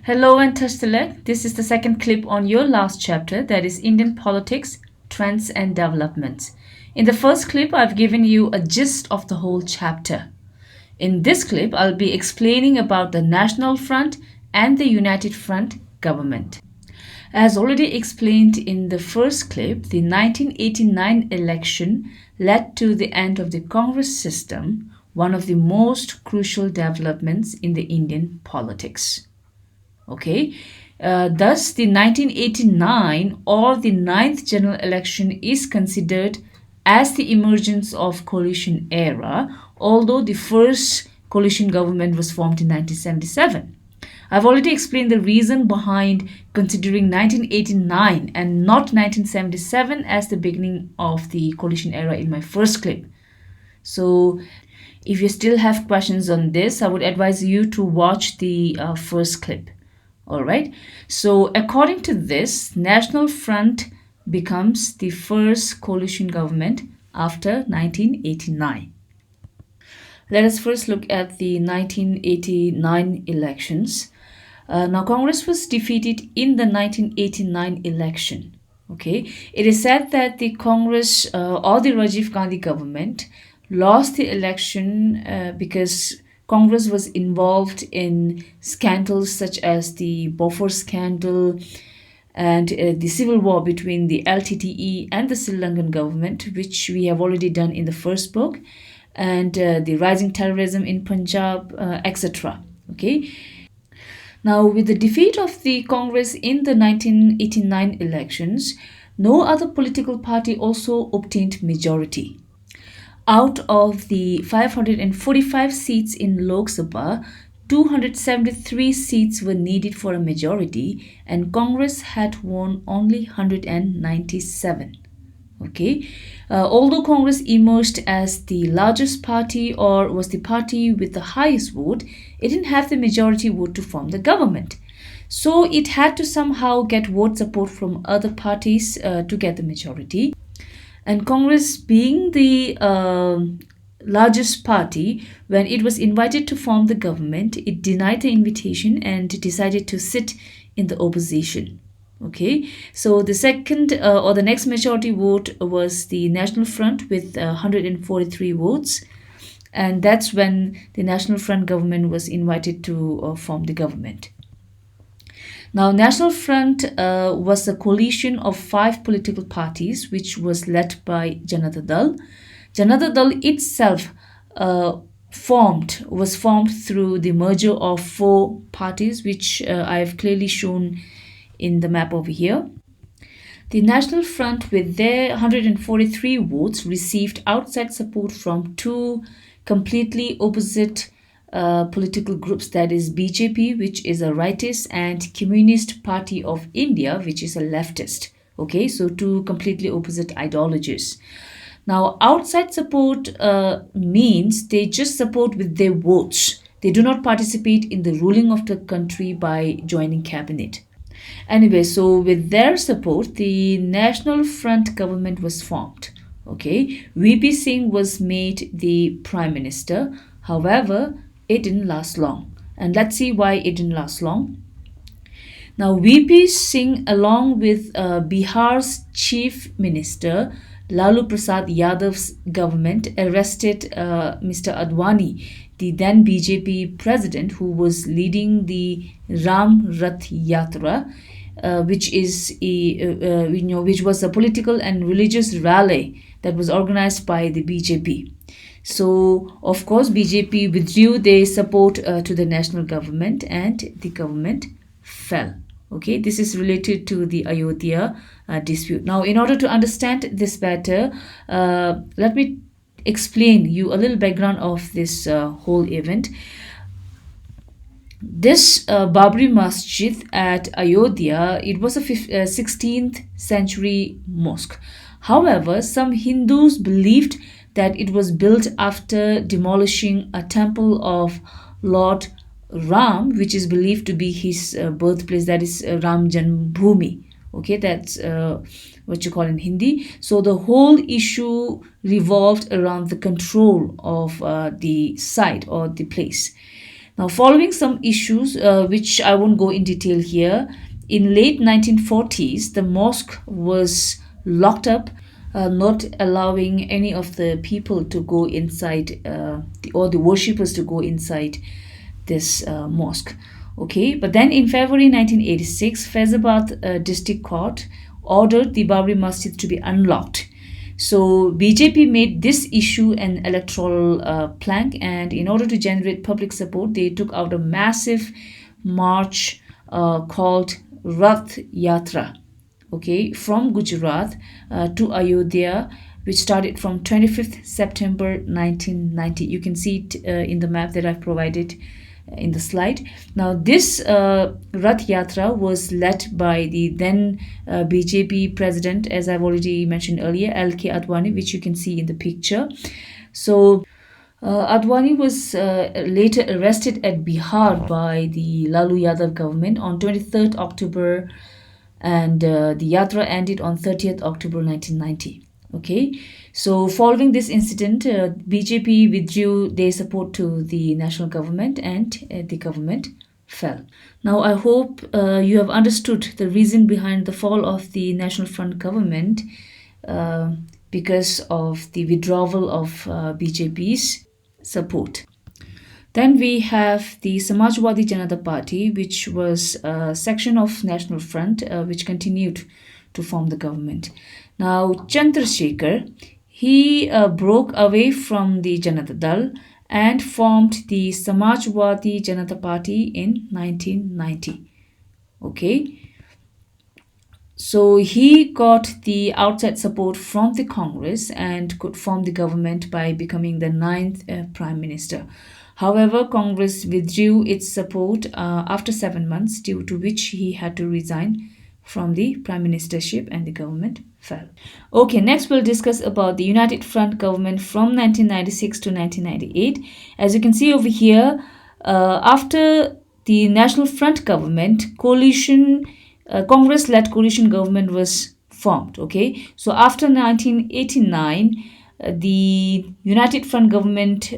Hello and Tastelek. This is the second clip on your last chapter, that is Indian politics, trends and developments. In the first clip, I've given you a gist of the whole chapter. In this clip, I'll be explaining about the National Front and the United Front government. As already explained in the first clip, the 1989 election led to the end of the Congress system, one of the most crucial developments in the Indian politics. Okay, thus the 1989 or the ninth general election is considered as the emergence of coalition era, although the first coalition government was formed in 1977. I've already explained the reason behind considering 1989 and not 1977 as the beginning of the coalition era in my first clip. So if you still have questions on this, I would advise you to watch the first clip. All right. So according to this, National Front becomes the first coalition government after 1989. Let us first look at the 1989 elections. Now, Congress was defeated in the 1989 election. Okay, it is said that the Congress or the Rajiv Gandhi government lost the election because Congress was involved in scandals such as the Bofors scandal and the civil war between the LTTE and the Sri Lankan government, which we have already done in the first book, and the rising terrorism in Punjab, etc. Okay. Now, with the defeat of the Congress in the 1989 elections, no other political party also obtained majority. Out of the 545 seats in Lok Sabha, 273 seats were needed for a majority, and Congress had won only 197. Okay, although Congress emerged as the largest party or was the party with the highest vote, it didn't have the majority vote to form the government. So it had to somehow get vote support from other parties to get the majority. And Congress, being the largest party, when it was invited to form the government, it denied the invitation and decided to sit in the opposition. Okay, so the second or the next majority vote was the National Front with 143 votes, and that's when the National Front government was invited to form the government. Now, National Front was a coalition of 5 political parties, which was led by Janata Dal. Janata Dal itself was formed through the merger of 4 parties, which I have clearly shown in the map over here. The National Front, with their 143 votes, received outside support from 2 completely opposite political groups, that is BJP, which is a rightist, and Communist Party of India, which is a leftist. Okay, so 2 completely opposite ideologies. Now, outside support means they just support with their votes. They do not participate in the ruling of the country by joining cabinet. Anyway, so with their support, the National Front government was formed. Okay, VP Singh was made the Prime Minister. However, it didn't last long. And let's see why it didn't last long. Now, VP Singh, along with Bihar's Chief Minister, Lalu Prasad Yadav's government, arrested Mr. Advani, the then BJP president, who was leading the Ram Rath Yatra, which was a political and religious rally that was organized by the BJP. So, of course, BJP withdrew their support to the national government, and the government fell. Okay, this is related to the Ayodhya dispute. Now, in order to understand this better, let me explain you a little background of this whole event. This Babri Masjid at Ayodhya, it was a 16th century mosque. However, some Hindus believed that it was built after demolishing a temple of Lord Ram, which is believed to be his birthplace, that is Ram Janmabhoomi. Okay, that's what you call in Hindi. So the whole issue revolved around the control of the site or the place. Now, following some issues, which I won't go in detail here, in late 1940s, the mosque was locked up, not allowing any of the people to go inside, or the worshippers to go inside this mosque. Okay, but then in February 1986, Faizabad District Court ordered the Babri Masjid to be unlocked. So BJP made this issue an electoral plank, and in order to generate public support, they took out a massive march called Rath Yatra, okay, from Gujarat to Ayodhya, which started from 25th September 1990. You can see it in the map that I've provided in the slide. Now, this Rath Yatra was led by the then BJP president, as I've already mentioned earlier, L.K. Advani, which you can see in the picture. So, Advani was later arrested at Bihar by the Lalu Yadav government on 23rd October, and the Yatra ended on 30th October 1990. Okay, so following this incident, BJP withdrew their support to the national government, and the government fell. Now, I hope you have understood the reason behind the fall of the National Front government, because of the withdrawal of BJP's support. Then we have the Samajwadi Janata Party, which was a section of National Front, which continued to form the government. Now, Chandrasekhar, he broke away from the Janata Dal and formed the Samajwadi Janata Party in 1990. Okay. So he got the outside support from the Congress and could form the government by becoming the 9th Prime Minister. However, Congress withdrew its support after 7 months, due to which he had to resign from the prime ministership, and the government fell. Okay, next we'll discuss about the United Front government from 1996 to 1998. As you can see over here, after the National Front government, Congress-led coalition government was formed. Okay, so after 1989, the United Front government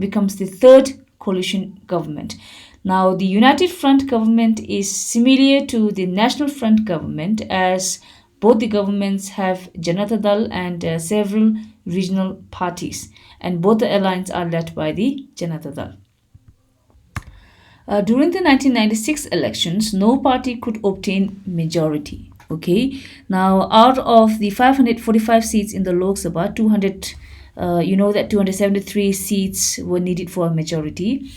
becomes the third coalition government. Now, the United Front government is similar to the National Front government, as both the governments have Janata Dal and several regional parties, and both the alliances are led by the Janata Dal. During the 1996 elections, no party could obtain majority. Okay, now out of the 545 seats in the Lok Sabha, 273 seats were needed for a majority.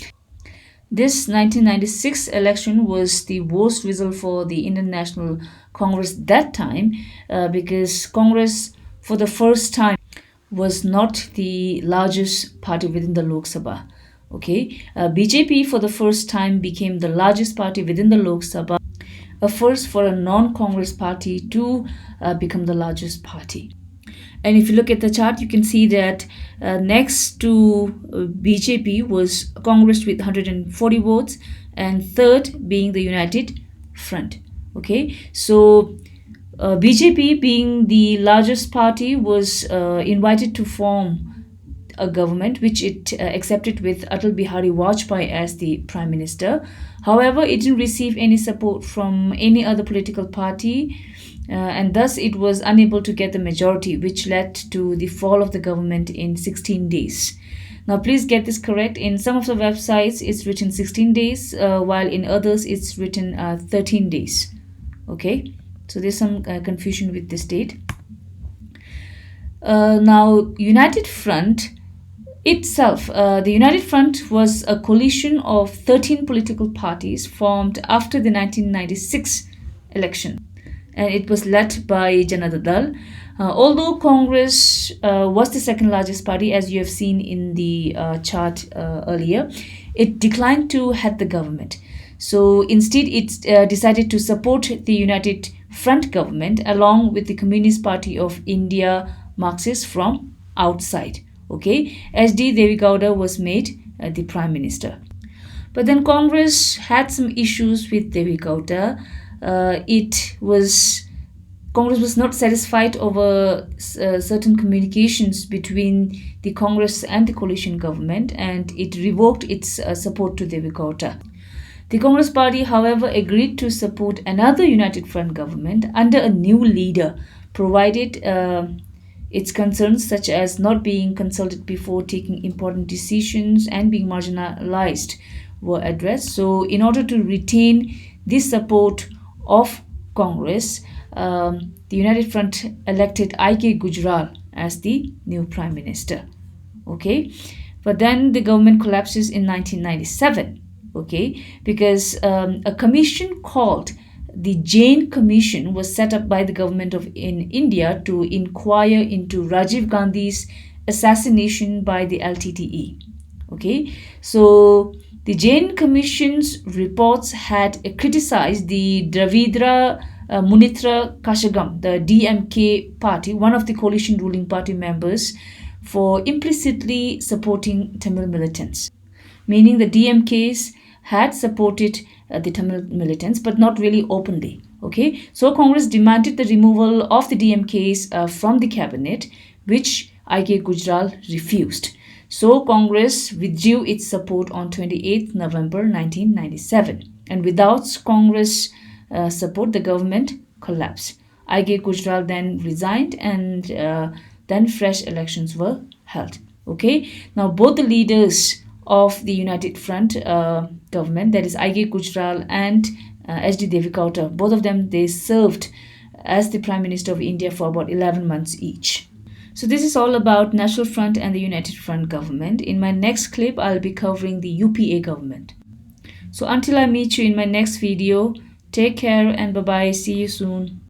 This 1996 election was the worst result for the Indian National Congress that time, because Congress for the first time was not the largest party within the Lok Sabha. Okay, BJP for the first time became the largest party within the Lok Sabha, a first for a non-Congress party to become the largest party. And if you look at the chart, you can see that next to BJP was Congress with 140 votes, and third being the United Front. Okay, so BJP, being the largest party, was invited to form a government, which it accepted with Atal Bihari Vajpayee as the Prime Minister. However, it didn't receive any support from any other political party, and thus it was unable to get the majority, which led to the fall of the government in 16 days. Now, please get this correct. In some of the websites, it's written 16 days, while in others, it's written 13 days. Okay, so there's some confusion with this date. Now, United Front itself, the United Front was a coalition of 13 political parties formed after the 1996 election, and it was led by Janata Dal. Although Congress was the second largest party, as you have seen in the chart earlier, it declined to head the government. So instead, it decided to support the United Front government along with the Communist Party of India Marxists from outside. Okay, SD Deve Gowda was made the Prime Minister. But then Congress had some issues with Deve Gowda. Congress was not satisfied over certain communications between the Congress and the coalition government, and it revoked its support to Deve. The Congress party, however, agreed to support another United Front government under a new leader, provided its concerns such as not being consulted before taking important decisions and being marginalized were addressed. So, in order to retain this support of Congress, the United Front elected I.K. Gujral as the new prime minister. Okay, but then the government collapses in 1997. Okay, because a commission called the Jain Commission was set up by the government of in India to inquire into Rajiv Gandhi's assassination by the LTTE. Okay, so the Jain Commission's reports had criticized the Dravidra Munitra Kashagam, the DMK party, one of the coalition ruling party members, for implicitly supporting Tamil militants, meaning the DMKs had supported the Tamil militants, but not really openly. Okay, so Congress demanded the removal of the DMKs from the cabinet, which I.K. Gujral refused. So Congress withdrew its support on 28th November 1997, and without Congress support, the government collapsed. I.K. Gujral then resigned, and then fresh elections were held. Okay, now both the leaders of the United Front government, that is I.K. Gujral and H.D. Deve, both of them, they served as the Prime Minister of India for about 11 months each. So this is all about National Front and the United Front government. In my next clip, I'll be covering the UPA government. So until I meet you in my next video, take care and bye-bye. See you soon.